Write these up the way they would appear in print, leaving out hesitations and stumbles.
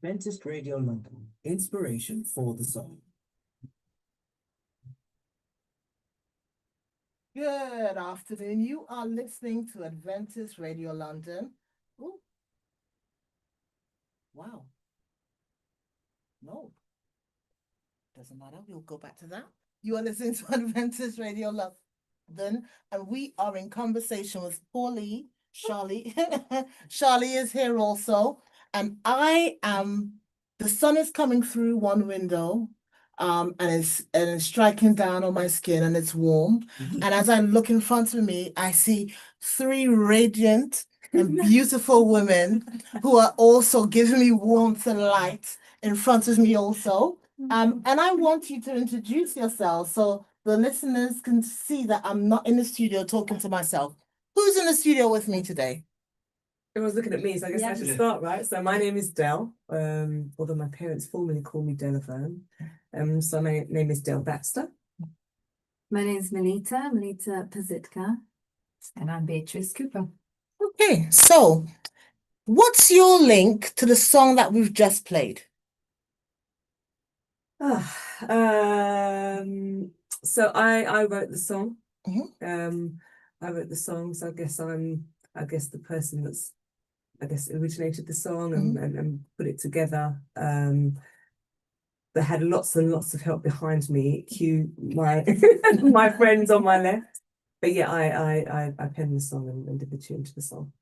Adventist Radio London, inspiration for the soul. Good afternoon. You are listening to Adventist Radio London. Ooh. Wow. No. Doesn't matter. We'll go back to that. You are listening to Adventist Radio London, and we are in conversation with Paulie. Charlie. Charlie is here also. And the sun is coming through one window, and it's striking down on my skin, and it's warm. And as I look in front of me, I see three radiant and beautiful women who are also giving me warmth and light in front of me also. And I want you to introduce yourself so the listeners can see that I'm not in the studio talking to myself. Who's in the studio with me today? Everyone's looking at me, so I guess I should start, right? So my name is Del, although my parents formerly call me Delaphone. So my name is Del Baxter. My name is Melita Pazitka. And I'm Beatrice Cooper. Okay, so what's your link to the song that we've just played? So I wrote the song. Mhm. I wrote the song, so I guess the person that's originated the song and put it together. They had lots and lots of help behind me. Cue my my friends on my left. But yeah, I penned the song and did the tune to the song.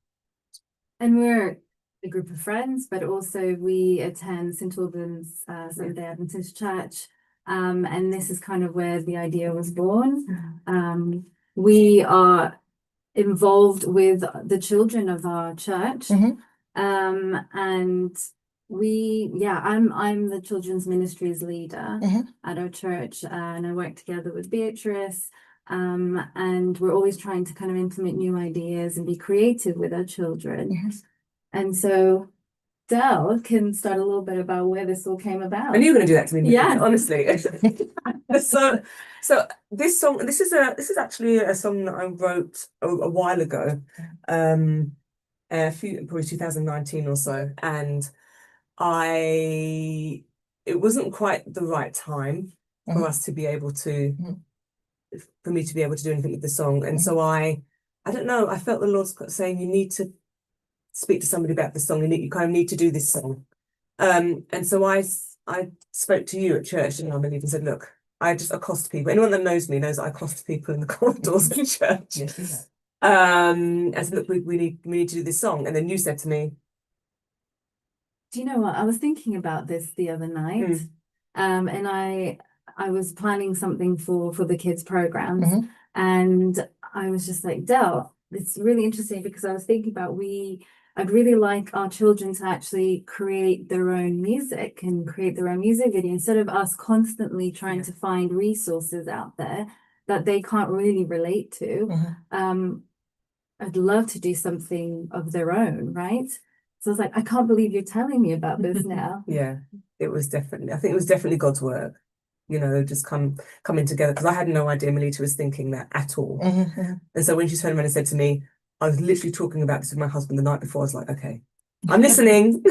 And we're a group of friends, but also we attend St. Albans Seventh-day Adventist Church. And this is kind of where the idea was born. We are involved with the children of our church. And I'm the children's ministries leader at our church, and I work together with Beatrice, and we're always trying to kind of implement new ideas and be creative with our children. And so Del can start a little bit about where this all came about. And you were going to do that to me, yeah, honestly. So this song, this is actually a song that I wrote a while ago, probably 2019 or so, and it wasn't quite the right time for us to be able to, for me to be able to do anything with the song, and so I don't know, I felt the Lord's saying you need to speak to somebody about the song, and you kind of need to do this song, and so I spoke to you at church, and I believe, and said, look, I just accost people. Anyone that knows me knows that I accost people in the corridors of church. Yes, I said, look, we need to do this song, and then you said to me, do you know what? I was thinking about this the other night, and I was planning something for the kids programs, and I was just like, Del, it's really interesting because I was thinking about I'd really like our children to actually create their own music and create their own music video instead of us constantly trying to find resources out there that they can't really relate to. I'd love to do something of their own, right? So I was like, I can't believe you're telling me about this now. Yeah, I think it was definitely God's work, just coming together, because I had no idea Melita was thinking that at all. And so when she turned around and said to me, I was literally talking about this with my husband the night before, I was like, okay, I'm listening.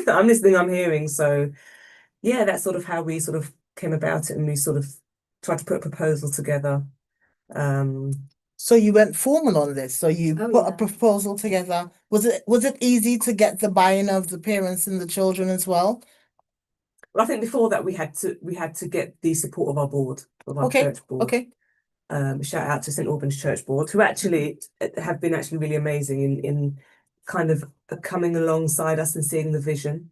I'm listening, I'm hearing. So yeah, that's sort of how we sort of came about it, and we sort of tried to put a proposal together. So you went formal on this. So you put a proposal together. Was it easy to get the buy-in of the parents and the children as well? Well, I think before that we had to get the support of our board, of our church board. Okay. Shout out to St. Albans Church Board, who actually have been really amazing in kind of coming alongside us and seeing the vision,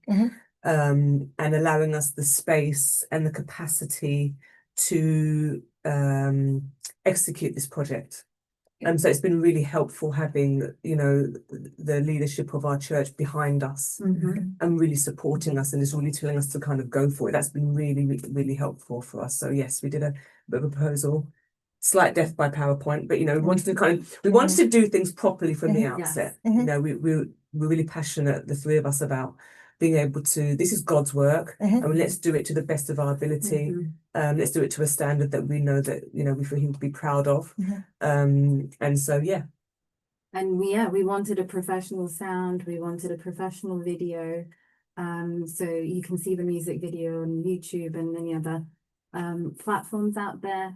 and allowing us the space and the capacity to execute this project. So it's been really helpful having, you know, the leadership of our church behind us and really supporting us and just really telling us to kind of go for it. That's been really, really, really helpful for us. So yes, we did a bit of a proposal, slight death by PowerPoint, but you know, we wanted to do things properly from the outset. You know, we're really passionate, the three of us, about being able to, this is God's work, and let's do it to the best of our ability. Let's do it to a standard that we know that, you know, we feel he would be proud of. And so, yeah. And we wanted a professional sound, we wanted a professional video. So you can see the music video on YouTube and many other platforms out there.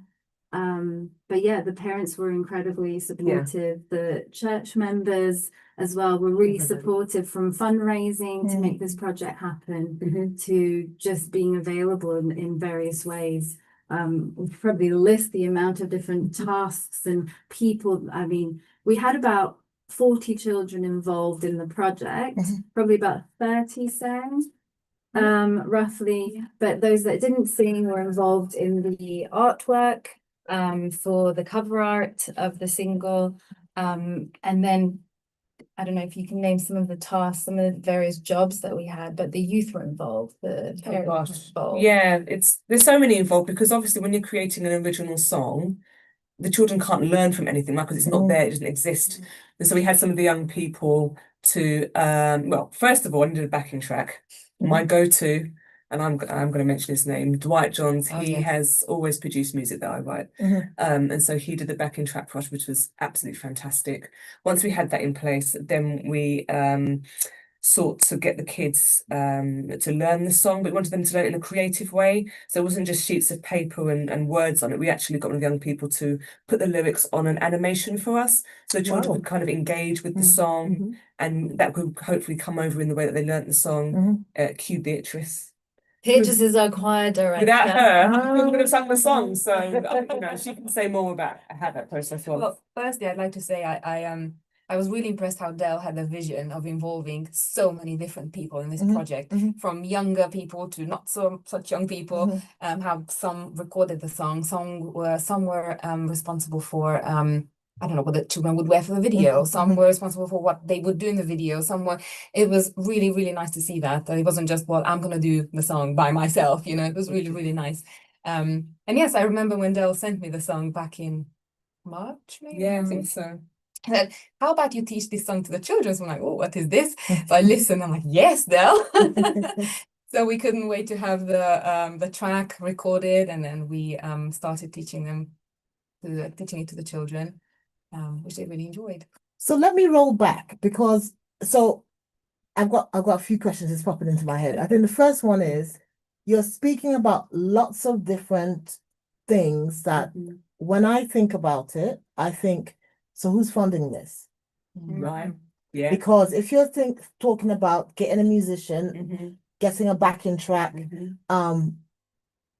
But yeah, the parents were incredibly supportive. The church members as well were really supportive, from fundraising to make this project happen to just being available in various ways. We could probably list the amount of different tasks and people. I mean, we had about 40 children involved in the project, probably about 30 sang, roughly, but those that didn't sing were involved in the artwork for the cover art of the single. And then I don't know if you can name some of the tasks, some of the various jobs that we had, but the youth were involved, the parents were involved. Yeah, there's so many involved, because obviously when you're creating an original song, the children can't learn from anything, right? Because it's not there, it doesn't exist. And so we had some of the young people to, well, first of all, I needed a backing track. My go-to, and I'm going to mention his name, Dwight Johns. He has always produced music that I write. And so he did the backing track for us, which was absolutely fantastic. Once we had that in place, then we sought to get the kids to learn the song, but we wanted them to learn it in a creative way. So it wasn't just sheets of paper and words on it. We actually got one of the young people to put the lyrics on an animation for us, so the children could kind of engage with the song, and that could hopefully come over in the way that they learnt the song. Cue Beatrice. Beatrice is our choir director. Without her, I would have sung the song. So you know, she can say more about how that process was. Well, firstly, I'd like to say I was really impressed how Dell had the vision of involving so many different people in this project, from younger people to not such young people. How some recorded the song, some were responsible for I don't know what the children would wear for the video. Some were responsible for what they would do in the video. It was really, really nice to see that it wasn't just, well, I'm gonna do the song by myself. You know, it was really, really nice. And yes, I remember when Dell sent me the song back in March, maybe. Yeah, I think so. He said, how about you teach this song to the children? So I'm like, oh, what is this? So I listened, I'm like, yes, Dell. So we couldn't wait to have the track recorded, and then we started teaching it to the children, which they really enjoyed. So let me roll back, because I've got a few questions that's popping into my head. I think the first one is, you're speaking about lots of different things that when I think about it, I think, so who's funding this? Right. Yeah. Because if you're talking about getting a musician, getting a backing track,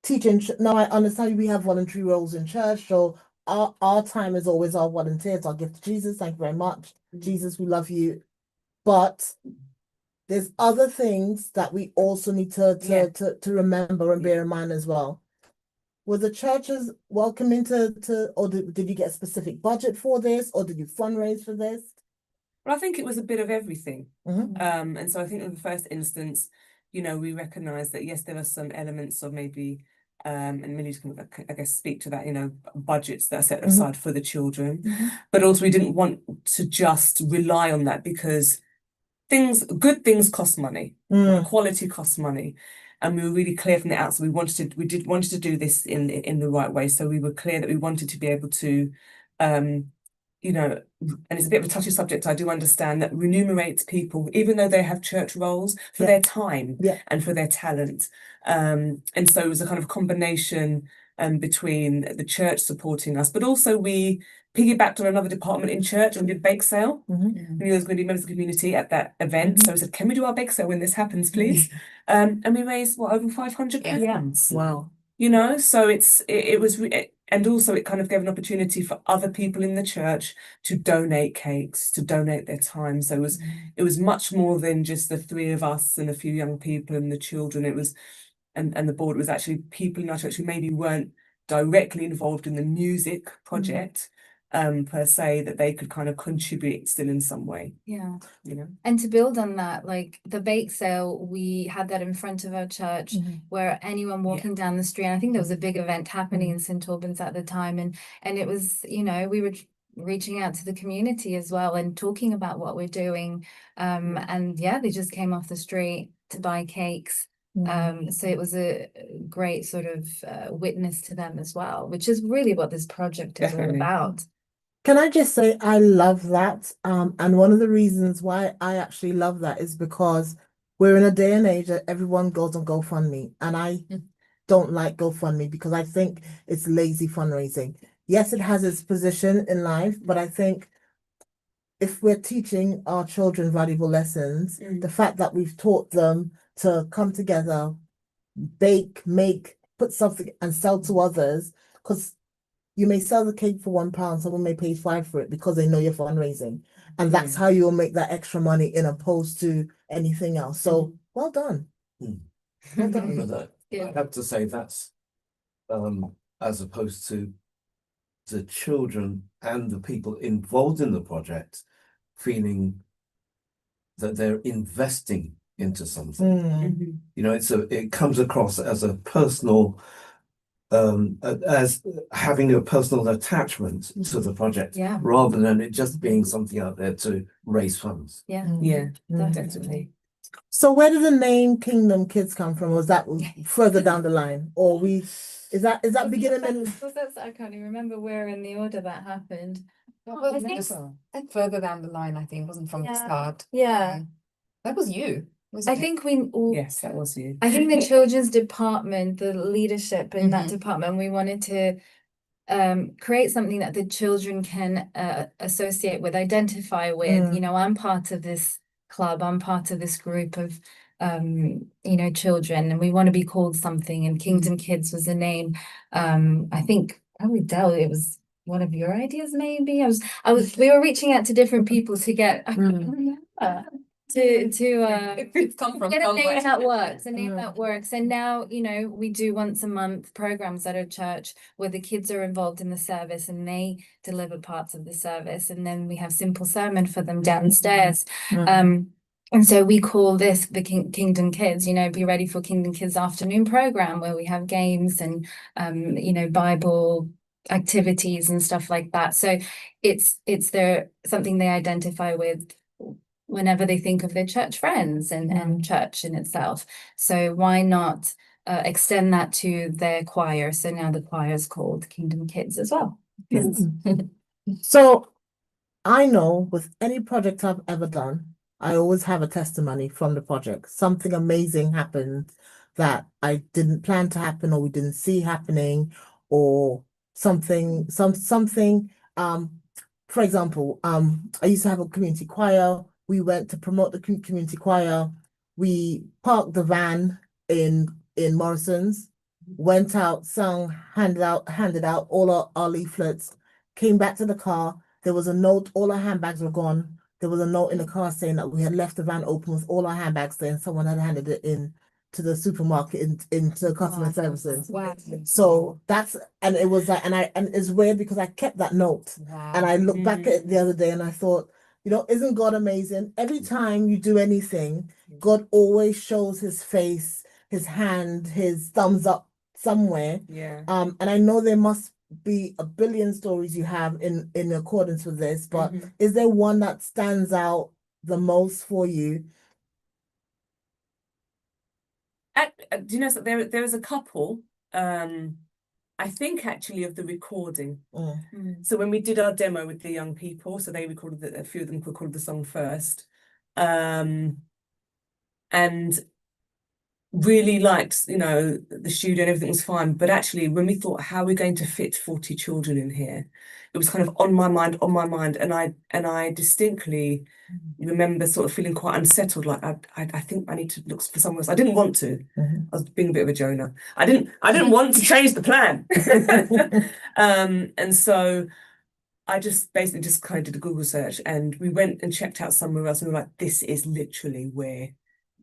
teaching, now I understand we have voluntary roles in church, so our time is always our volunteers. I'll give to Jesus. Thank you very much. Jesus, we love you. But there's other things that we also need to remember and bear in mind as well. Were the churches welcoming or did you get a specific budget for this, or did you fundraise for this? Well, I think it was a bit of everything. And so I think in the first instance, you know, we recognised that, yes, there are some elements of maybe, and Millie's can, I guess, speak to that, you know, budgets that are set aside for the children. But also we didn't want to just rely on that, because good things cost money, quality costs money. And we were really clear from the outset, we wanted to do this in the right way. So we were clear that we wanted to be able to, you know, and it's a bit of a touchy subject, I do understand, that remunerates people, even though they have church roles, for their time and for their talent. And so it was a kind of combination between the church supporting us, but also we piggybacked on another department in church and did bake sale. We knew there was going to be members of the community at that event. So we said, can we do our bake sale when this happens, please? And we raised, over £500. Wow. You know, so it was, and also it kind of gave an opportunity for other people in the church to donate cakes, to donate their time. So it was much more than just the three of us and a few young people and the children. It was, and the board was actually people in our church who maybe weren't directly involved in the music project, per se, that they could kind of contribute still in some way, Yeah. you know. And to build on that, like the bake sale, we had that in front of our church where anyone walking down the street, I think there was a big event happening in St. Albans at the time, and it was, you know, we were reaching out to the community as well and talking about what we're doing. And yeah, they just came off the street to buy cakes. So it was a great sort of witness to them as well, which is really what this project is all Definitely. about. Can I just say I love that? And one of the reasons why I actually love that is because we're in a day and age that everyone goes on GoFundMe, and I don't like GoFundMe because I think it's lazy fundraising. Yes, it has its position in life, but I think if we're teaching our children valuable lessons, the fact that we've taught them to come together, bake, make, put something and sell to others, because you may sell the cake for £1, someone may pay £5 for it because they know you're fundraising. And that's how you'll make that extra money in opposed to anything else. So well done. Well done. For that. I have to say that's as opposed to the children and the people involved in the project feeling that they're investing into something. You know, it comes across as a personal as having a personal attachment to the project rather than it just being something out there to raise funds. Definitely. So where did the name Kingdom Kidz come from? Was that further down the line? Or is that beginning and I can't even remember where in the order that happened. I think further down the line, I think, wasn't from the start. Yeah. That was you. I think we all, Yes, that was you. I think the children's department, the leadership in that department, we wanted to create something that the children can associate with, identify with. You know, I'm part of this club, I'm part of this group of you know, children, and we want to be called something, and Kingdom Kidz was the name. I think probably Del, it was one of your ideas, maybe. We were reaching out to different people to get I can't remember. It's come from Get a name somewhere. that works, a name that works. And now, you know, we do once a month programs at our church where the kids are involved in the service and they deliver parts of the service, and then we have simple sermon for them downstairs. And so we call this the Kingdom Kidz, you know, be ready for Kingdom Kidz afternoon program where we have games and you know, Bible activities and stuff like that. So it's something they identify with whenever they think of their church friends and church in itself. So why not extend that to their choir? So now the choir is called Kingdom Kidz as well. So I know with any project I've ever done, I always have a testimony from the project. Something amazing happened that I didn't plan to happen, or we didn't see happening, or something. For example, I used to have a community choir. We went to promote the community choir. We parked the van in Morrison's, went out, sung, handed out all our leaflets, came back to the car. There was a note, all our handbags were gone. There was a note in the car saying that we had left the van open with all our handbags there, and someone had handed it in to the supermarket into customer services. Wow. So and it was like, and it's weird because I kept that note. And I looked back at it the other day and I thought, you know, isn't God amazing? Every time you do anything, God always shows his face, his hand, his thumbs up somewhere. And I know there must be a billion stories you have in accordance with this, but is there one that stands out the most for you? Do you know, so there was a couple, I think actually of the recording. So when we did our demo with the young people, so they recorded a few of them recorded the song first, and really liked, you know, the studio and everything was fine. But actually, when we thought, how are we going to fit 40 children in here? It was kind of on my mind. And I distinctly remember sort of feeling quite unsettled, like I think I need to look for somewhere else. I didn't want to. I was being a bit of a Jonah. I didn't want to change the plan. And so I just basically just kind of did a Google search, and we went and checked out somewhere else, and we were like, this is literally where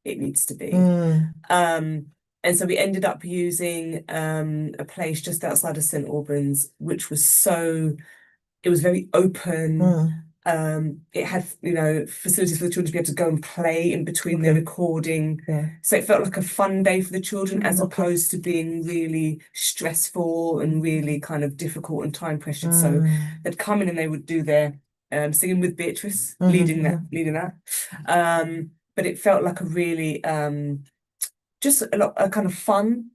it needs to be. And so we ended up using a place just outside of St. Albans, which was so it was very open. It had, facilities for the children to be able to go and play in between the recording. So it felt like a fun day for the children, as opposed to being really stressful and really kind of difficult and time pressured. So they'd come in and they would do their singing with Beatrice, leading that. But it felt like a really just a kind of fun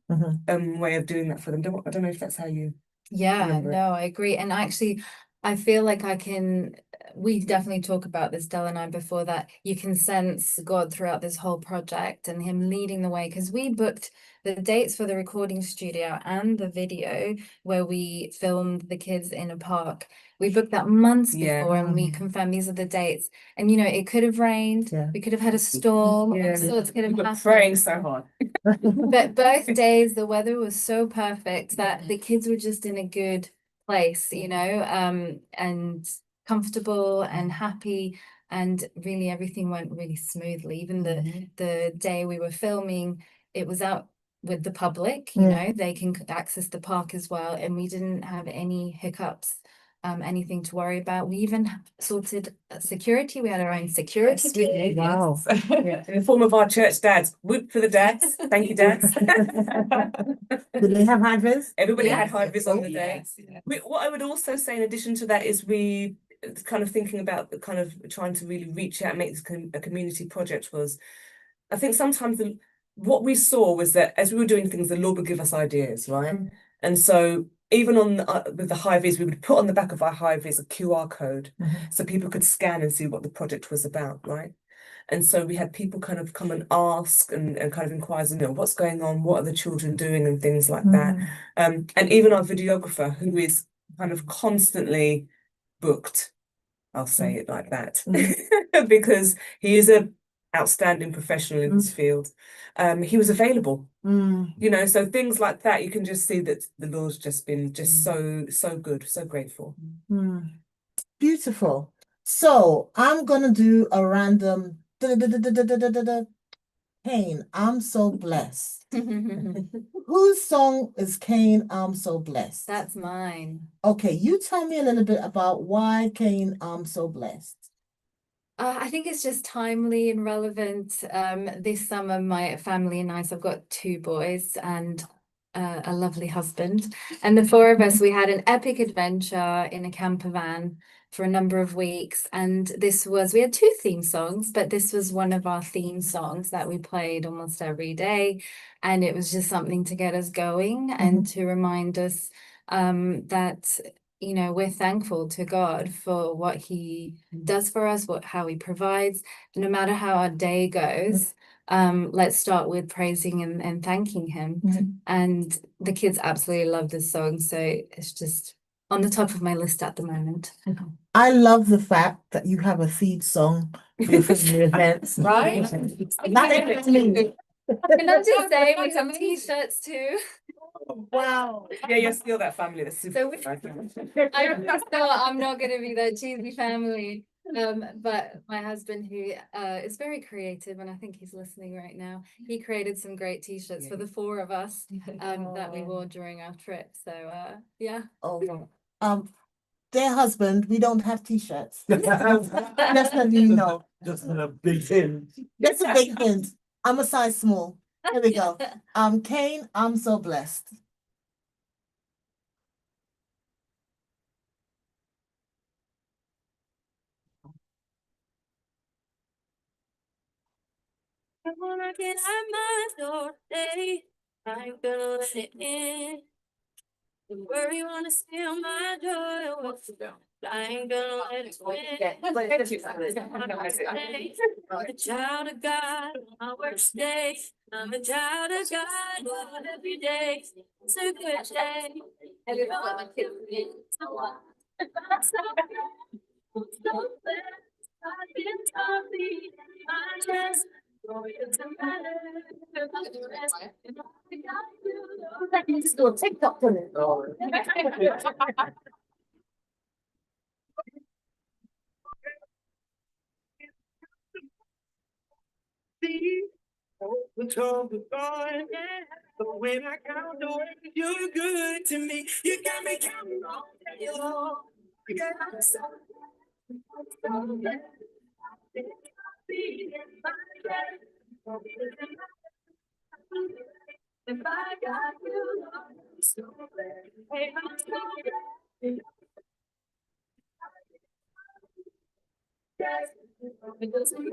way of doing that for them. I don't know if that's how you remember it. No, I agree. And actually, I feel like we definitely talk about this, Del and I, before, that you can sense God throughout this whole project and him leading the way, because we booked the dates for the recording studio and the video where we filmed the kids in a park. We booked that months before, and we confirmed these are the dates. And it could have rained, we could have had a storm, all sorts could have happened. Praying so hard. But both days the weather was so perfect that the kids were just in a good place, and comfortable and happy, and really everything went really smoothly. Even the day we were filming, it was out with the public, they can access the park as well, and we didn't have any hiccups, anything to worry about. We even sorted security. We had our own security team. Wow. In the form of our church dads. Whoop for the dads. Thank you, dads. Did they have high-vis? Everybody had high-vis on the day. Yes, yeah. What I would also say in addition to that is we kind of thinking about the kind of trying to really reach out and make this a community project was, I think sometimes what we saw was that as we were doing things, the Lord would give us ideas, right? And so even with the high-vis, we would put on the back of our high-vis a QR code so people could scan and see what the project was about, right? And so we had people kind of come and ask and kind of inquire, what's going on, what are the children doing, and things like that. And even our videographer, who is kind of constantly booked, I'll say it like that, because he is a outstanding professional in this field. He was available, so things like that, you can just see that the Lord's just been so good, so grateful. Beautiful. So I'm gonna do a random Cain, I'm so blessed. Whose song is Cain, I'm so blessed? That's mine. Okay, you tell me a little bit about why Cain, I'm so blessed. I think it's just timely and relevant. This summer, my family and I, so I've got 2 boys and a lovely husband, and the 4 of us, we had an epic adventure in a camper van for a number of weeks. And we had 2 theme songs, but this was one of our theme songs that we played almost every day. And it was just something to get us going and to remind us that we're thankful to God for what he does for us, how he provides. No matter how our day goes, let's start with praising and thanking him. And the kids absolutely love this song, so it's just on the top of my list at the moment. I love the fact that you have a theme song for your family events. Right? That is me. Can I just say we have t-shirts too? Wow. Yeah, you're still that family that's super. I'm not gonna be that cheesy family. But my husband, who is very creative, and I think he's listening right now, he created some great t-shirts for the 4 of us that we wore during our trip. So yeah. Oh, their husband, we don't have t-shirts. Just so you know. Just a big hint. That's a big hint. I'm a size small. Here we go. Cain, I'm so blessed. I'm gonna get out my door today. I ain't gonna let it in. The worry wanna steal my joy. I ain't gonna let it win. I'm a child of God on my worst day. I'm a child of God on every day. It's a good day. Just do a TikTok for it. The trouble going, but when I count the way you're good to me, you got me counting all day long. If I got you, I'm so glad. Hey, I'm so glad. Yes, because we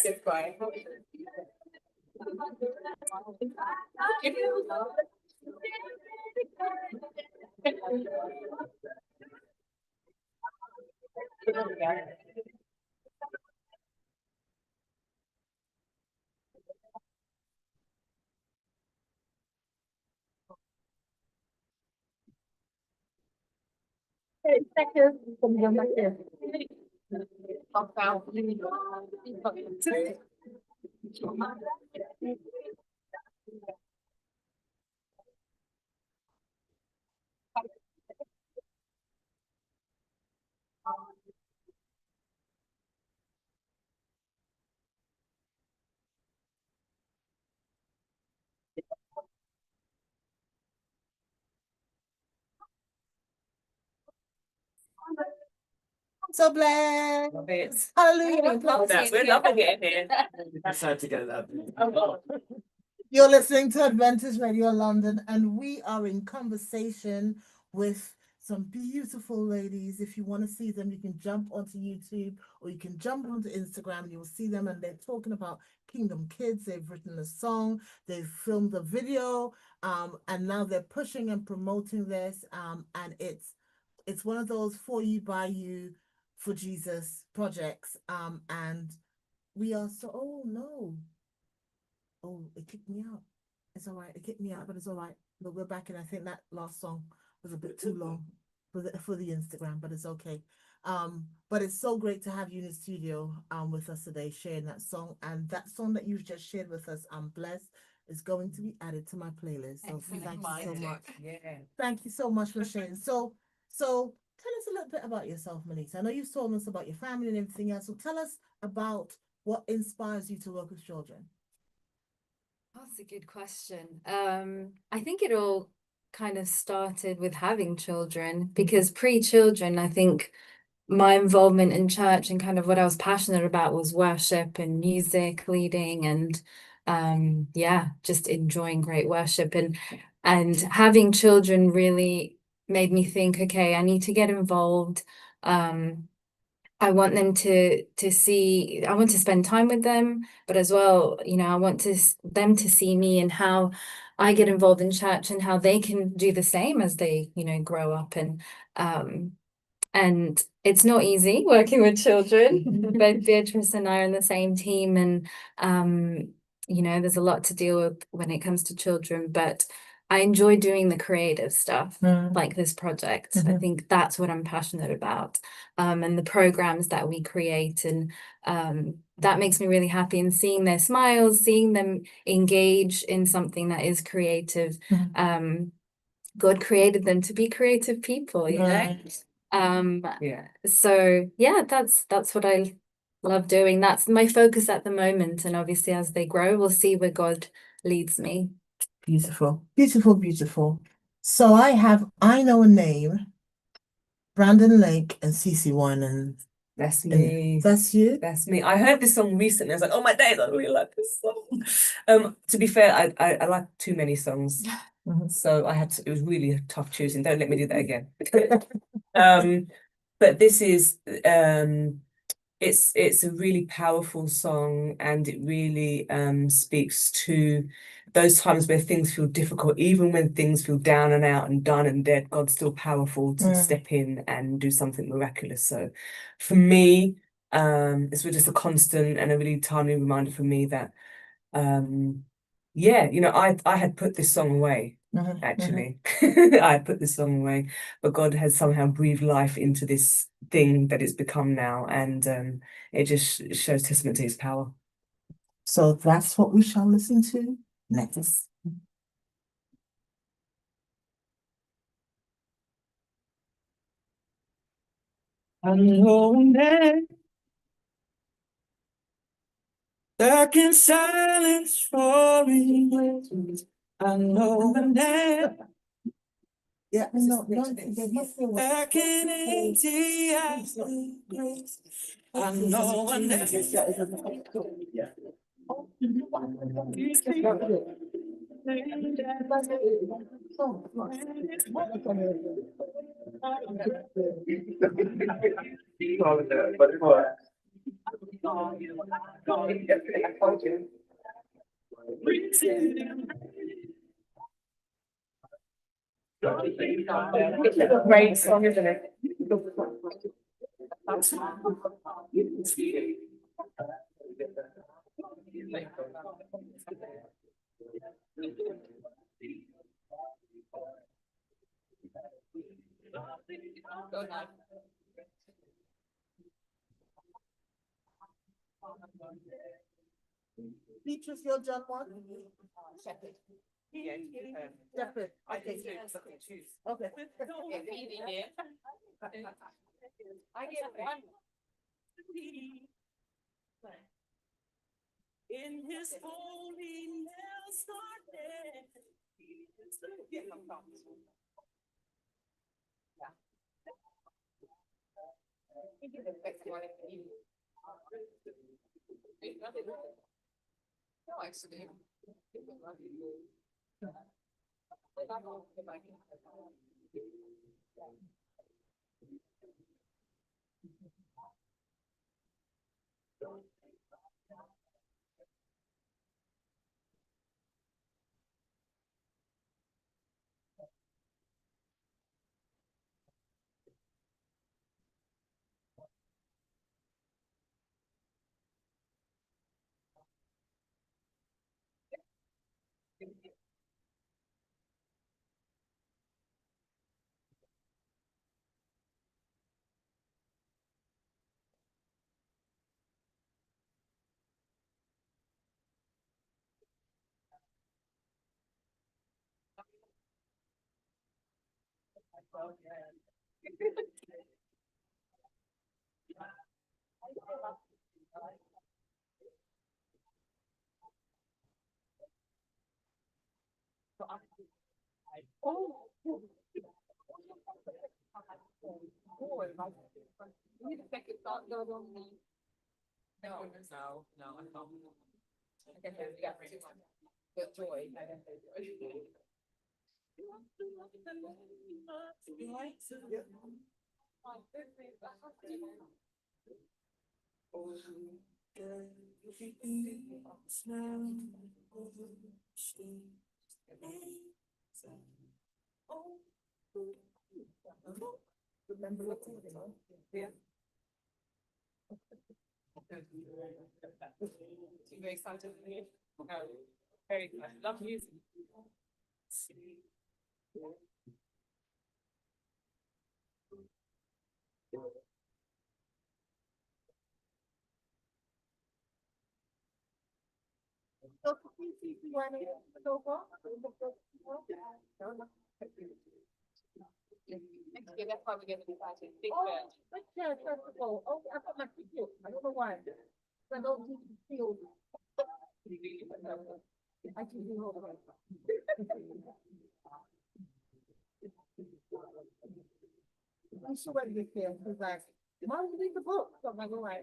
it's fine. So blessed. Love it. Hallelujah. Love that. We're loving it in here. Decided to get that. You're listening to Adventist Radio London, and we are in conversation with some beautiful ladies. If you want to see them, you can jump onto YouTube or you can jump onto Instagram and you'll see them, and they're talking about Kingdom Kidz. They've written a song, they've filmed a video, and now they're pushing and promoting this. And it's one of those for you, by you, for Jesus projects. And we are so, oh no. Oh, it kicked me out. It's all right. It kicked me out, but it's all right. But we're back, and I think that last song was a bit too long for the Instagram, but it's okay. But it's so great to have you in the studio with us today, sharing that song. And that song that you've just shared with us, I'm blessed, is going to be added to my playlist. So thank you so much. Yeah. Thank you so much for sharing. So tell us a little bit about yourself, Melissa. I know you've told us about your family and everything else. So tell us about what inspires you to work with children. That's a good question. I think it all kind of started with having children, because pre-children, I think my involvement in church and kind of what I was passionate about was worship and music, leading, and yeah, just enjoying great worship, and having children really made me think, okay, I need to get involved. I want them to see, I want to spend time with them, but as well, you know, I want them to see me and how I get involved in church and how they can do the same as they, you know, grow up. And it's not easy working with children. Both Beatrice and I are in the same team, and you know, there's a lot to deal with when it comes to children, but I enjoy doing the creative stuff, like this project. I think that's what I'm passionate about. And the programs that we create, and that makes me really happy. And seeing their smiles, seeing them engage in something that is creative. God created them to be creative people, you know? Yeah. So yeah, that's what I love doing. That's my focus at the moment. And obviously as they grow, we'll see where God leads me. Beautiful, beautiful, beautiful. So I know a name, Brandon Lake and Cece Winan. That's me. That's you? That's me. I heard this song recently. I was like, oh my days, I really like this song. To be fair, I like too many songs. So it was really tough choosing. Don't let me do that again. But this is it's a really powerful song, and it really speaks to those times where things feel difficult, even when things feel down and out and done and dead. God's still powerful to step in and do something miraculous. So for me, it's just a constant and a really timely reminder for me that yeah, you know, I had put this song away actually. I put this song away, but God has somehow breathed life into this thing that it's become now, and it just shows testament to his power. So that's what we shall listen to next. I'm going there. Dark in silence for I know I'm there. Yeah, no, they must be Back in empty eyes. I know I'm there. Great song, isn't it? Beatrice, your John one? Shepherd. Shepherd. Okay. Okay. I get one. In his holy nail started. No, actually. Very excited. Very good. Love music. Next year, that's why we're getting excited. Big bird. First of all, oh, I've got my ticket. I don't know why. I don't need to feel. I can do all of it. I'm sure when we feel, he's like, Mom, read the book. So I'm like, all right.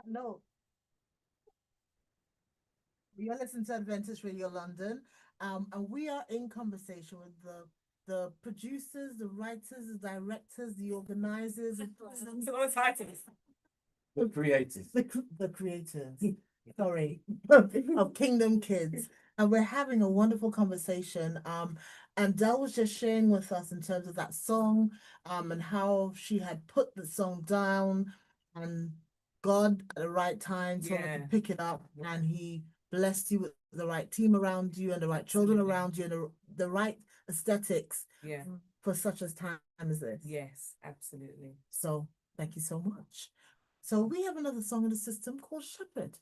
No. You're listening to Adventist Radio London, and we are in conversation with the producers, the writers, the directors, the organizers, The creators. the creators, sorry, of Kingdom Kidz. And we're having a wonderful conversation. And Del was just sharing with us in terms of that song, and how she had put the song down, and God at the right time told her to Yeah. pick it up, and He blessed you with the right team around you and the right children Absolutely. around you and the right aesthetics Yeah. for such a time as this. Yes, absolutely. So thank you so much. So we have another song in the system called Shepherd.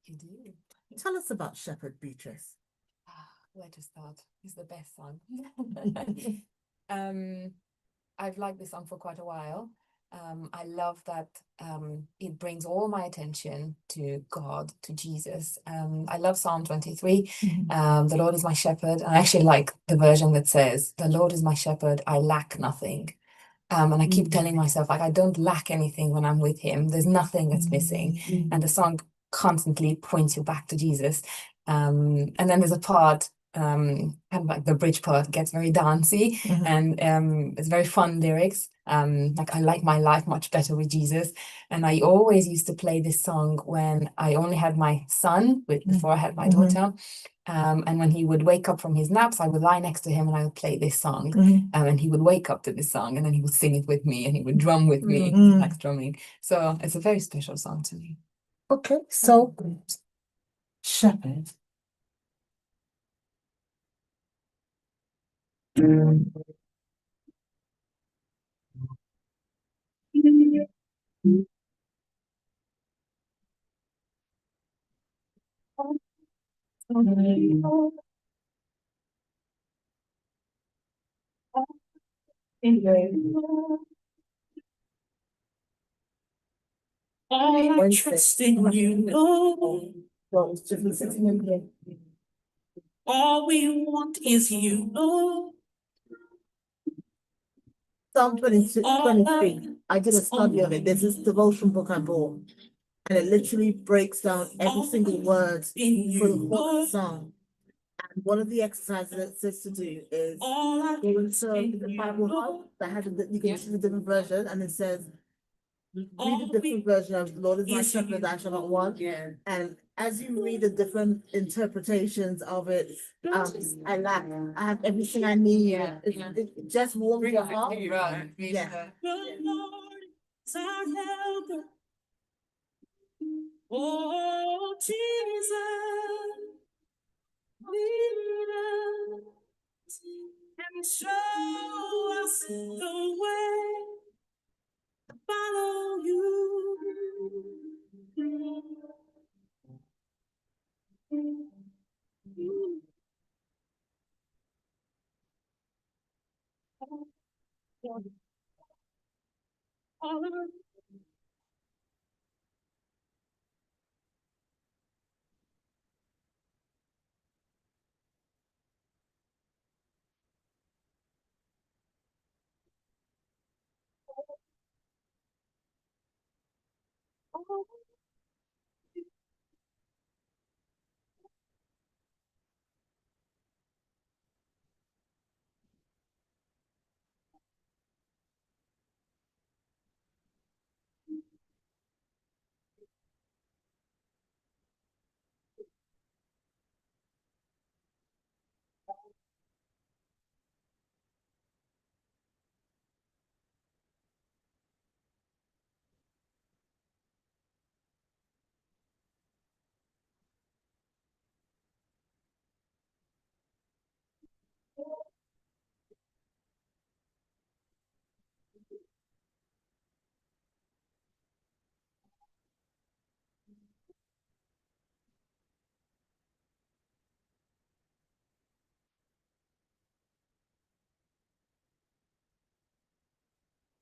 You do. Tell us about Shepherd, Beatrice. Where to start? It's the best song. I've liked this song for quite a while. I love that it brings all my attention to God, to Jesus. I love Psalm 23. The Lord is my shepherd. I actually like the version that says, "The Lord is my shepherd, I lack nothing." And I keep telling myself, like, I don't lack anything when I'm with him. There's nothing that's missing. And the song constantly points you back to Jesus. And then there's a part, kind of like the bridge part, gets very dancey, and it's very fun lyrics. Like, I like my life much better with Jesus. And I always used to play this song when I only had my son, before I had my daughter. And when he would wake up from his naps, I would lie next to him and I would play this song. And he would wake up to this song, and then he would sing it with me, and he would drum with me, like drumming. So it's a very special song to me. Okay, so Shepherd. I trust in you, Lord. Well, it's just listening in here. All we want is you, Lord. Psalm 23. I did a study of it. There's this devotion book I bought, and it literally breaks down every single word for the whole song. And one of the exercises it says to do is go into the Bible Hub that has you can choose a different version, and it says read a different version of Lord is my shepherd, I shall not want. Yeah. And as you read the different interpretations of it, I have everything I need. Yeah, It just warms your heart. Right. Yeah. The Lord is our helper. Oh, Jesus, lead us and show us the way to follow you.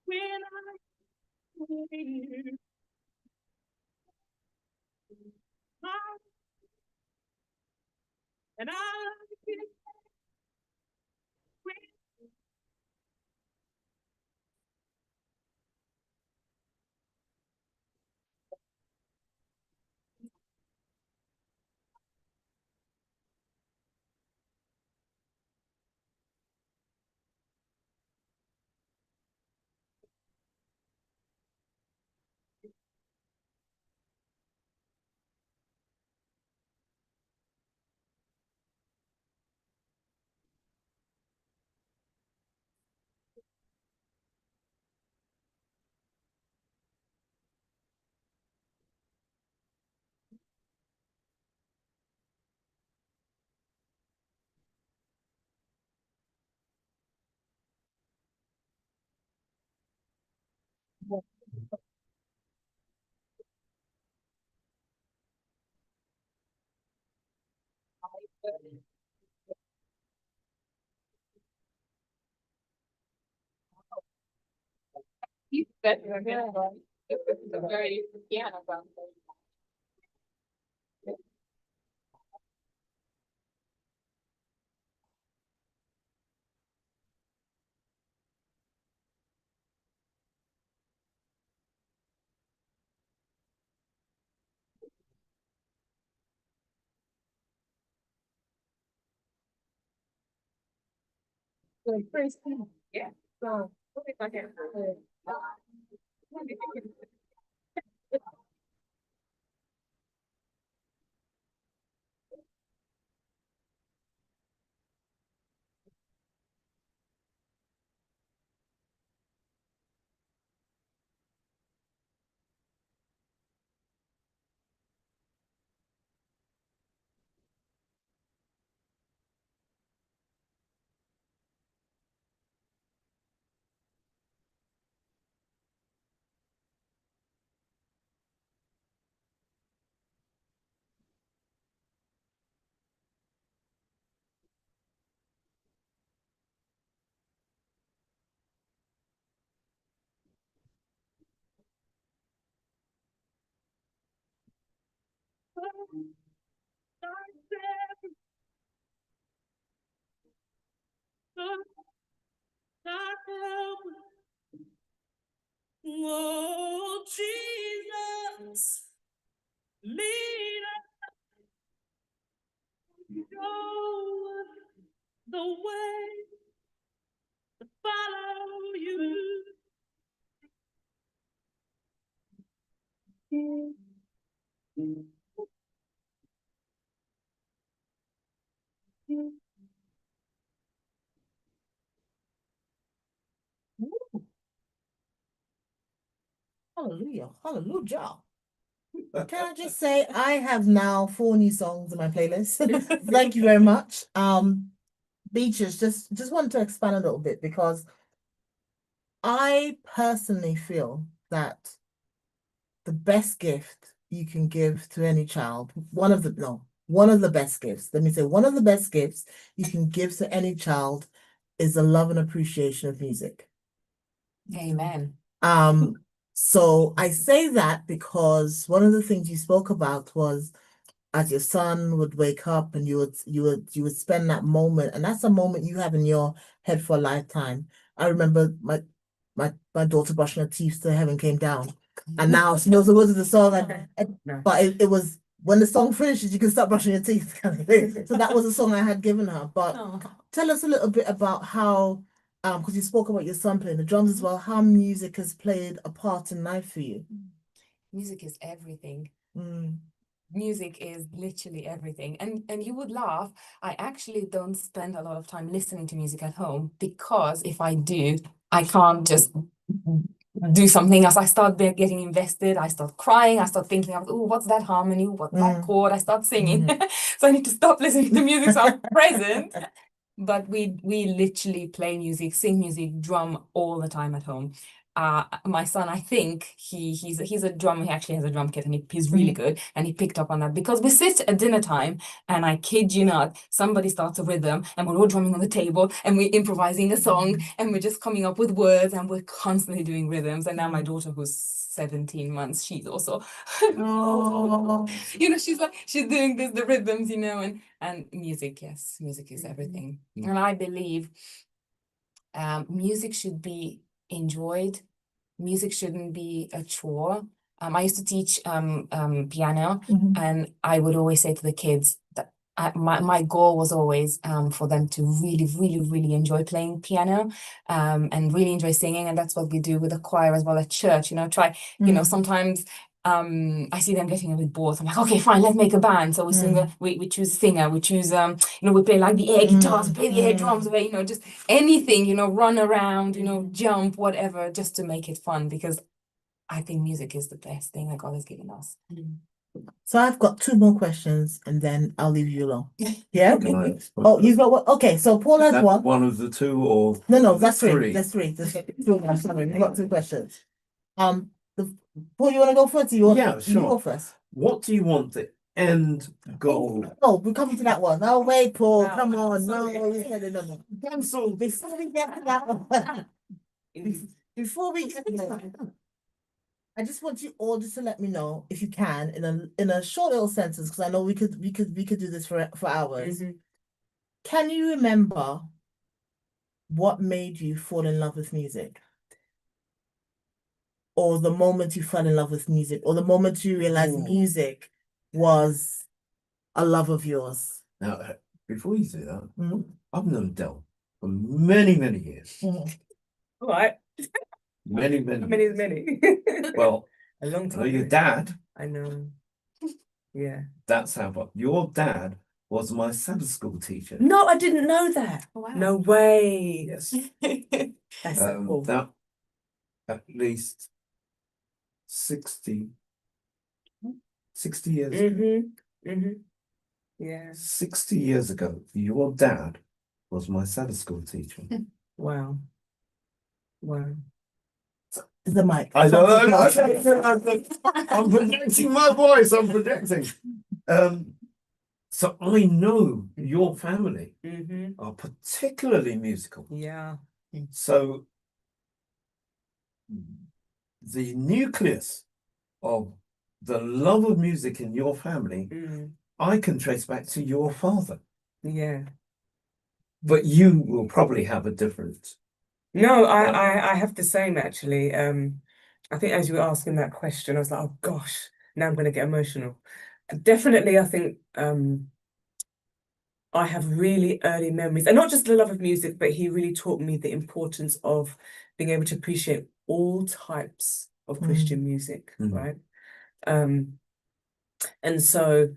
When I see and I That's a very piano sound. Yeah. So, if I can. Oh, Jesus, lead us, show us the way to follow you. Hallelujah. Hallelujah. Can I just say I have now 4 new songs in my playlist. Thank you very much. Beaches, just want to expand a little bit because I personally feel that the best gift you can give to any child, one of the best gifts, let me say, one of the best gifts you can give to any child is the love and appreciation of music. Amen. So I say that because one of the things you spoke about was as your son would wake up and you would spend that moment, and that's a moment you have in your head for a lifetime. I remember my daughter brushing her teeth to Heaven Came Down, and now she knows the words of the song, but it was when the song finishes, you can start brushing your teeth kind of thing. So that was a song I had given her. But tell us a little bit about how, because you spoke about your son playing the drums as well, how music has played a part in life for you. Music is everything. Mm. Music is literally everything. And you would laugh, I actually don't spend a lot of time listening to music at home because if I do, I can't just do something else. I start getting invested, I start crying, I start thinking of, oh, what's that harmony? What's that chord? I start singing. So I need to stop listening to music so I'm present. But we literally play music, sing music, drum all the time at home. My son, I think he's a drummer. He actually has a drum kit, and he's really good. And he picked up on that because we sit at dinner time, and I kid you not, somebody starts a rhythm, and we're all drumming on the table, and we're improvising a song, and we're just coming up with words, and we're constantly doing rhythms. And now my daughter, who's 17 months, she's also, she's doing the rhythms, and music, yes, music is everything. And I believe music should be enjoyed. Music shouldn't be a chore. I used to teach piano, and I would always say to the kids that my goal was always for them to really, really, really enjoy playing piano and really enjoy singing. And that's what we do with the choir as well at church. Sometimes I see them getting a bit bored. I'm like, okay, fine, let's make a band. So we sing, we choose a singer, we choose, we play like the air guitars, we play the air drums, just anything, run around, jump, whatever, just to make it fun, because I think music is the best thing that God has given us. So I've got 2 more questions and then I'll leave you alone. Yeah? Right. Oh, you've got one? Okay, so Paul has That one. one of the 2 or No, that's 3. three? That's 3. That's 3. I'm sorry, we've got 2 questions. Paul, you want to go first? Yeah, You sure. go first. What do you want the end goal? Oh, we're coming to that one. Oh, wait, Paul, come on. No, you said it. No. Cancel before we get to that one. Before we get there, I just want you all just to let me know, if you can, in a short little sentence, because I know we could do this for hours. Can you remember what made you fall in love with music? Or the moment you fell in love with music, or the moment you realized music was a love of yours? Now, before you say that, I've known Del for many, many years. All right. Many, many. Many. Well, A long I know time. your dad. I know. Yeah. That's how, but your dad was my Sabbath school teacher. No, I didn't know that. Wow. No way. Yes. That's so cool. That at least 60 years. Yeah. 60 years ago, your dad was my Sabbath school teacher. Wow. Wow. The mic. I know. I'm projecting my voice. I'm projecting. So I know your family are particularly musical. Yeah. So the nucleus of the love of music in your family, I can trace back to your father. Yeah. But you will probably have a different. No, I have the same actually. I think as you were asking that question, I was like, oh gosh, now I'm gonna get emotional. Definitely, I think I have really early memories, and not just the love of music, but he really taught me the importance of being able to appreciate all types of Christian music, right? And so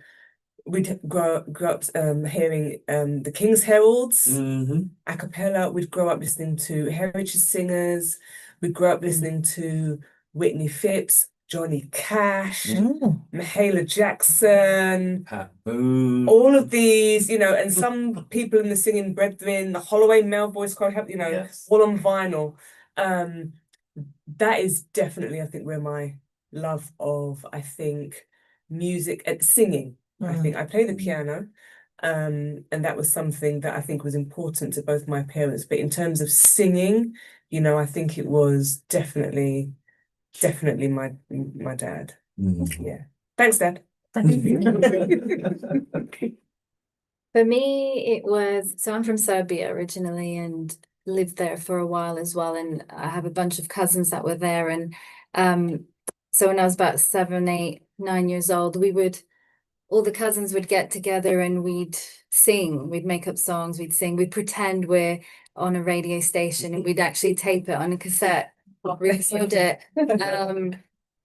we'd grow up hearing the King's Heralds a cappella. We'd grow up listening to heritage singers. We'd grow up listening to Whitney Phipps, Johnny Cash, Mahalia Jackson, Pat Boone. all of these, and some people in the Singing Brethren, the Holloway Male Voice Choir, all on vinyl. That is definitely, I think, where my love of, I think, music and singing. I think I play the piano, and that was something that I think was important to both my parents. But in terms of singing, I think it was definitely my dad. Yeah. Thanks, Dad. For me, it was, so I'm from Serbia originally and lived there for a while as well. And I have a bunch of cousins that were there. And so when I was about 7, 8, 9 years old, all the cousins would get together and we'd sing, we'd make up songs, we'd sing, we'd pretend we're on a radio station and we'd actually tape it on a cassette, record it.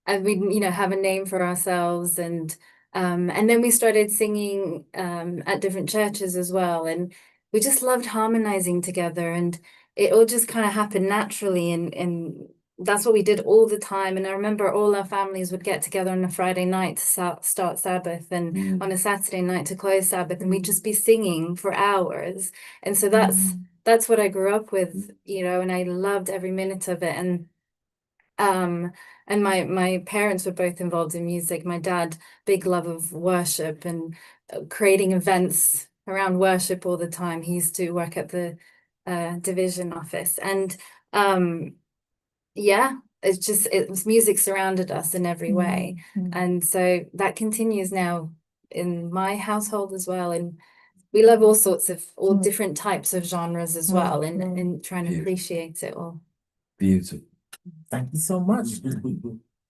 And we'd, have a name for ourselves. And then we started singing at different churches as well. And we just loved harmonizing together, and it all just kind of happened naturally. And that's what we did all the time. And I remember all our families would get together on a Friday night to start Sabbath, and on a Saturday night to close Sabbath, and we'd just be singing for hours. And so that's what I grew up with, and I loved every minute of it. And my parents were both involved in music. My dad, big love of worship and creating events around worship all the time. He used to work at the division office, and music surrounded us in every way. And so that continues now in my household as well. And we love all different types of genres as well, and trying to appreciate it all. Beautiful. Thank you so much.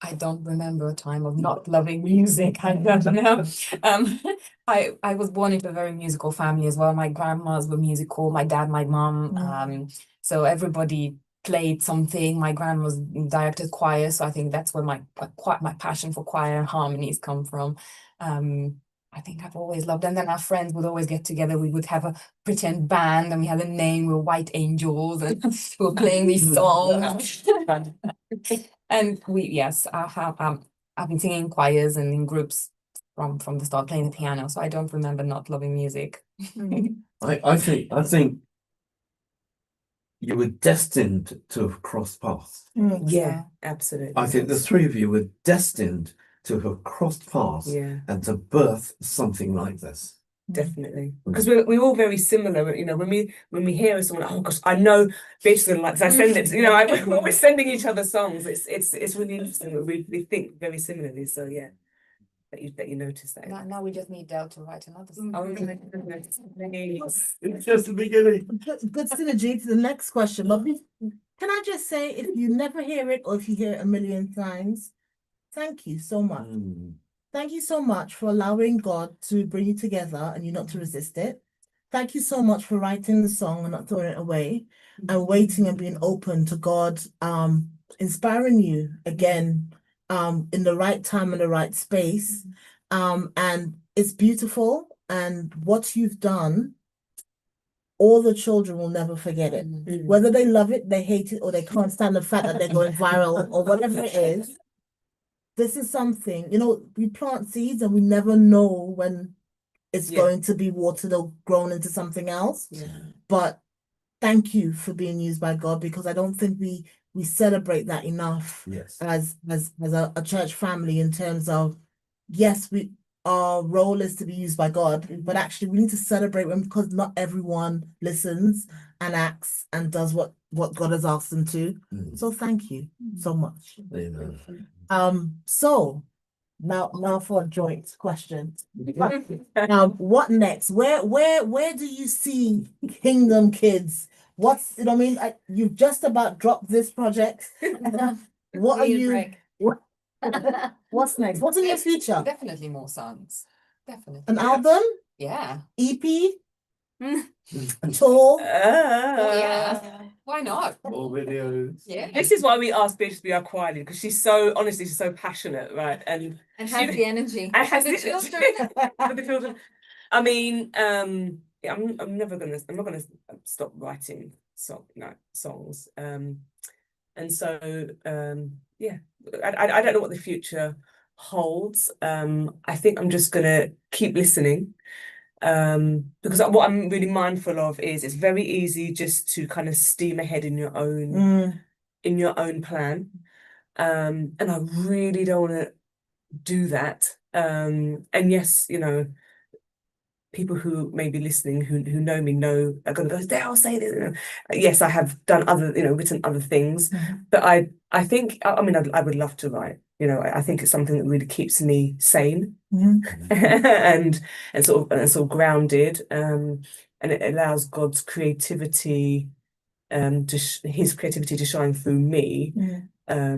I don't remember a time of not loving music. I don't know. I was born into a very musical family as well. My grandmas were musical, my dad, my mom. So everybody played something. My grandma directed choir, so I think that's where my passion for choir and harmonies come from. I think I've always loved, and then our friends would always get together. We would have a pretend band, and we had a name. We were White Angels, and we were playing these songs. And I've been singing in choirs and in groups from the start, playing the piano. So I don't remember not loving music. I think you were destined to have crossed paths. Yeah, absolutely. I think the three of you were destined to have crossed paths Yeah. and to birth something like this. definitely. Because we're all very similar, you know, when we hear someone, oh gosh, I know basically like, 'cause I send it, you know, we're always sending each other songs. It's really interesting that we think very similarly. So yeah, that you notice that. Now we just need Del to write another song. Oh, It's just the beginning. Good synergy to the next question. But can I just say, if you never hear it or if you hear it a million times, thank you so much. Thank you so much for allowing God to bring you together and you not to resist it. Thank you so much for writing the song and not throwing it away and waiting and being open to God inspiring you again in the right time and the right space. And it's beautiful, and what you've done, all the children will never forget it. Whether they love it, they hate it, or they can't stand the fact that they're going viral or whatever it is. This is something, you know, we plant seeds and we never know when it's going to be watered or grown into something else. But thank you for being used by God, because I don't think we celebrate that enough as a church family, in terms of, yes, our role is to be used by God, but actually we need to celebrate them, because not everyone listens and acts and does what God has asked them to. So thank you so much. So now for a joint question. What next? Where do you see Kingdom Kidz? What's, you know what I mean? You've just about dropped this project. What are you? What's next? What's in your future? Definitely more songs. Definitely. An album? Yeah. EP? Tour? Oh yeah. Why not? More videos. Yeah. This is why we asked Beatrice to be our choir leader, because she's so, honestly, she's so passionate, right? And has she- the energy. and has For the the children. for the children. I mean, yeah, I'm not gonna stop writing songs. And so yeah, I don't know what the future holds. I think I'm just gonna keep listening. Because what I'm really mindful of is it's very easy just to kind of steam ahead in your own plan. And I really don't want to do that. And yes, you know, people who may be listening who know me know are going to go, I'll say this. You know. Yes, I have done other, you know, written other things, but I think, I mean, I would love to write. You know, I think it's something that really keeps me sane and sort of grounded. And it allows God's creativity, his creativity to shine through me. I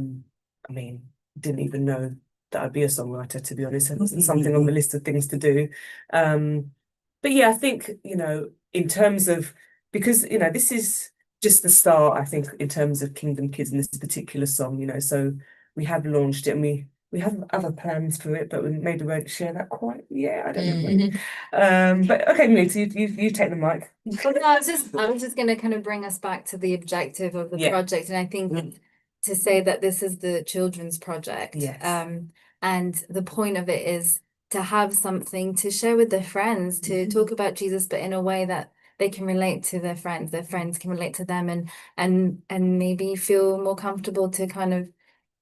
mean, didn't even know that I'd be a songwriter, to be honest. It wasn't something on the list of things to do. But yeah, I think, you know, in terms of, because, you know, this is just the start, I think, in terms of Kingdom Kidz and this particular song, you know, so we have launched it and we have other plans for it, but we maybe won't share that quite yet. I don't know. But okay, Nita, you take the mic. Well, no, I was just going to kind of bring us back to the objective of the project, and I think to say that this is the children's project, and the point of it is to have something to share with their friends, to talk about Jesus, but in a way that they can relate to their friends can relate to them, and maybe feel more comfortable to kind of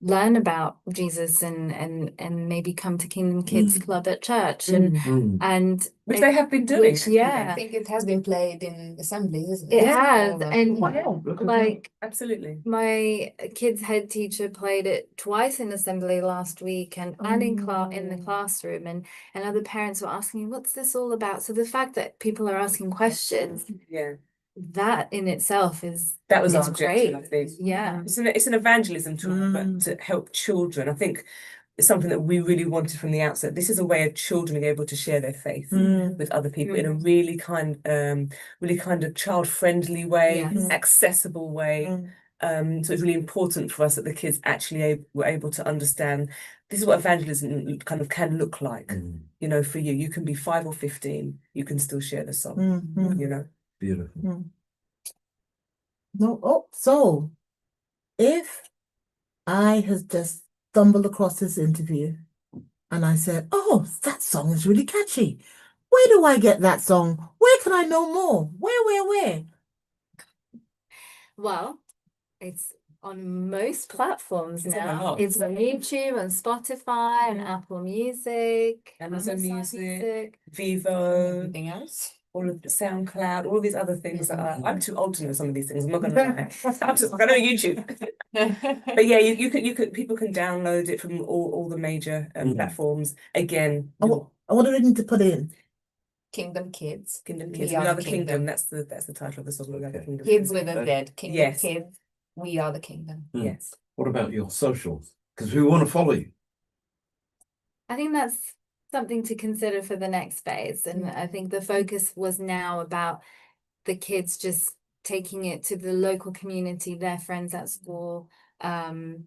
learn about Jesus and maybe come to Kingdom Kidz Club at church and which they have been doing. I think it has been played in assemblies, isn't it? It has, and like absolutely. My kids' head teacher played it twice in assembly last week, and in the classroom, and other parents were asking, "What's this all about?" So the fact that people are asking questions, that in itself that was our great. objective, I think. Yeah, it's an evangelism tool, but to help children. I think it's something that we really wanted from the outset. This is a way of children being able to share their faith with other people in a really kind of child-friendly way, accessible way. So it's really important for us that the kids actually were able to understand this is what evangelism kind of can look like. You know, for you, you can be 5 or 15, you can still share the song. You know. Beautiful. No, so if I has just stumbled across this interview and I said, "Oh, that song is really catchy. Where do I get that song? Where can I know more? Where?" Well, it's on most platforms It's on a now. lot. It's on YouTube and Spotify and Yeah. Apple Music, Amazon Music. And Vivo, everything else. all of the SoundCloud, all these other things that I'm too old to know some of these things. I'm not gonna lie. I'm just like, I know YouTube. But yeah, you could people can download it from all the major platforms. Again, I wonder if we need to put in. Kingdom Kidz. Kingdom We Kids. We are are the the kingdom. kingdom. That's the title of the song. We are the Okay. kingdom. Kids with a Z. Kingdom Yes. Kidz. We are the kingdom. Yes. What about your socials? Because we want to follow you. I think that's something to consider for the next phase. And I think the focus was now about the kids just taking it to the local community, their friends at school, friends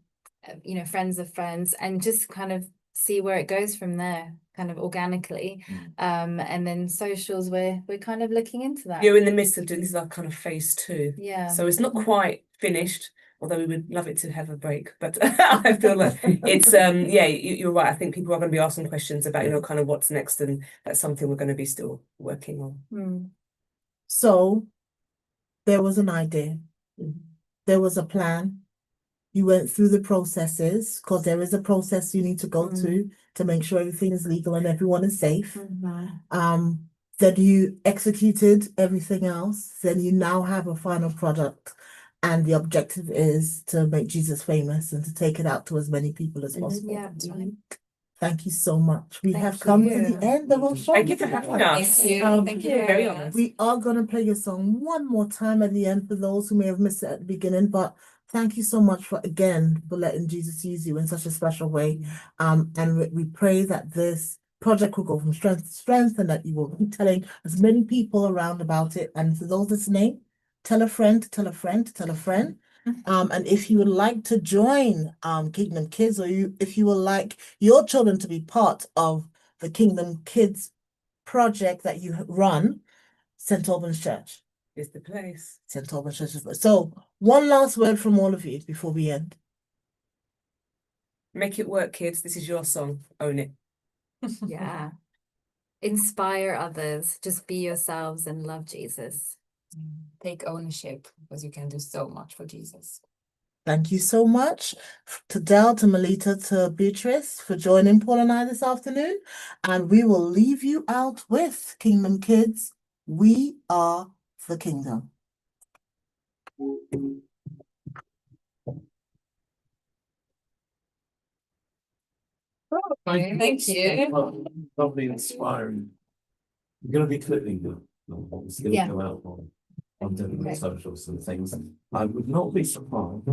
of friends, and just kind of see where it goes from there, kind of organically. And then socials, we're kind of looking into that. You're in the midst of doing this is our kind of phase 2. Yeah. So it's not quite finished, although we would love it to have a break. But I feel like it's you're right. I think people are going to be asking questions about, kind of what's next, and that's something we're going to be still working on. So there was an idea. There was a plan. You went through the processes, because there is a process you need to go to make sure everything is legal and everyone is safe. Then you executed everything else. Then you now have a final product. And the objective is to make Jesus famous and to take it out to as many people as possible. Yeah, that's right. Thank you so much. We Thank have come to you. the end of our show. Thank you for having us. Thank you. Thank you. Very honest. We are going to play your song one more time at the end for those who may have missed it at the beginning, but thank you so much for letting Jesus use you in such a special way. And we pray that this project will go from strength to strength, and that you will be telling as many people around about it. And for those listening, tell a friend, tell a friend, tell a friend. And if you would like to join Kingdom Kidz, or if you would like your children to be part of the Kingdom Kidz project that you run, St. Albans Church. Is the place. St. Albans Church. So one last word from all of you before we end. Make it work, kids. This is your song. Own it. Yeah. Inspire others. Just be yourselves and love Jesus. Take ownership, because you can do so much for Jesus. Thank you so much to Del, to Melita, to Beatrice for joining Paul and I this afternoon. And we will leave you out with Kingdom Kidz. We are the kingdom. Thank you. Lovely, inspiring. You're going to be clipping them. It's going to go out on different socials and things. I would not be surprised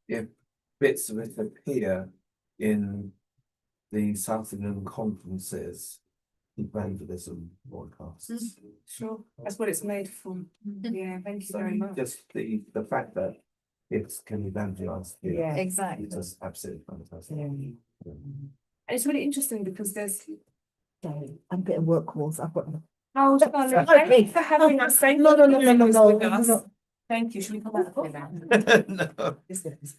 if bits of it appear in the South England conferences, evangelism broadcasts. Sure. That's what it's made from. Yeah, thank you very much. Just the fact that it can evangelize here. Yeah. Exactly. It's just absolutely fantastic. Yeah. And it's really interesting because there's. I'm getting work calls. I've got. Oh, thank you for having us. Thank No, you no, for no, having no, us no, with no, us. no. Thank you. Should we come out of here now? No. Yes, yes.